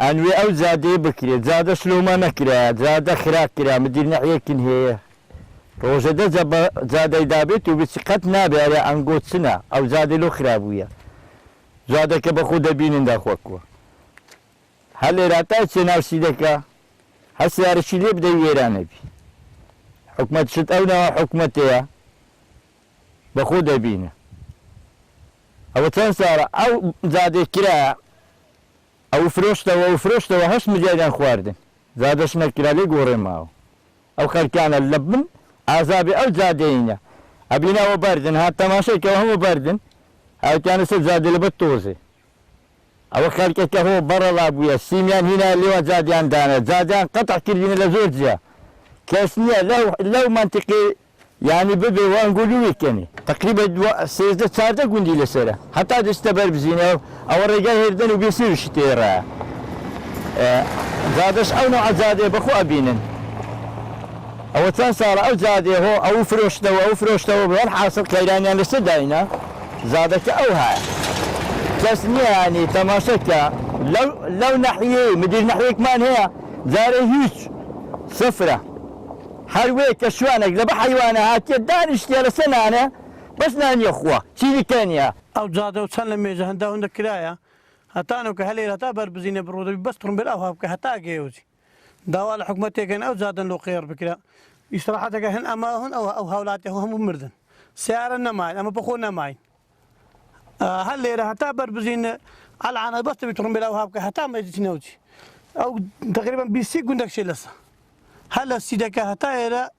انوي او زادي بكري زاد سلوما نكرا زاد خراكرا مدير نحيكن هي روجدا زاد دابت وبسقط نابي على انقوت سنه او زاد له خرابويه زادك بخود بين داخوكو هل راتا سناو سيدكا هسه ارشيلي بدا يرانبي حكمة شت اونا حكمتها بخود بينا او تنصار او زاد كرا او فروشته وهش مجانا خواردن زادش نكرا لي قوري ماو او خلكان اللبن عذابي او زادينا ابينا وبردن ها تماشيك وهم بردن هاي كان زاد البطوزي او خلكك هو برا لابويا السيميان هنا اللي هو زاديان دانا زاديان قطع كردين لزوجيا كاسنيا لو منطقي يعني ببي وانقولوا ويكني تقريبا سيزدة ساردة قندي لسرة حتى دستبر بزينة او الرجال هردن وبيصير شتيرا زادش او نوع زادي بخو ابينن او تنصار او زادي هو او فروشته والحاصل كيرانيان لسداينا زادك او هاي كاسنيا يعني تماشكا لو نحيي مدير نحيك مان هي زاري هيش صفرة حرويك شوانك لبا حيوانا هاتي دانشتي على سنانة بس ناني اخوة شيلي كانيا او زادو تسلم ميزة هندا هندا كرايا هتانو كهلي هتا بربزينة برودة بس ترم بالاوهاب كهتا جيوزي دوال حكمتي كان او زادن لو خير بكرا استراحتك هن اماهن او هولاتي هم مردن سيارنا ماين اما بخونا ماين هل هتا بربزينة على عنا بس ترم بالاوهاب كهتا ما يجي او تقريبا بيسي قندك شي لسه هلا سيدك هتا إلى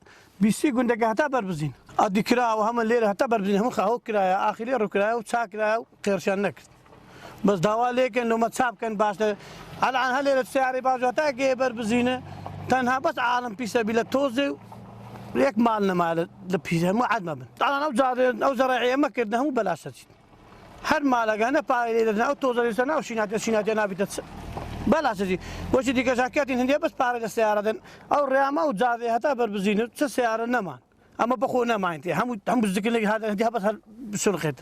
بيسي قندك هتا بربزين أدي كراء وهم الليلة هتا بربزين هم خاو كراء آخر يرو كراء وتسا كراء قرشان نكت بس دوا لكن لو ما تساب كان باش على عن هالليلة سعري باجو هتا جي بربزينه تنها بس عالم في سبيل توزي ليك مالنا مال لبيسه مو عاد ما بن طبعا او زراعيه ما كدنا مو بلاش هر مالك انا بايلنا او توزي سنه او شينات نابي بلا شيء وش ديك جاكيتين هندي بس بارد السيارة أو ريامة أو زادي هتا بربزينه السيارة نمان أما بخونا ما أنت هم بزكين لك هذا هندي بس بسرعة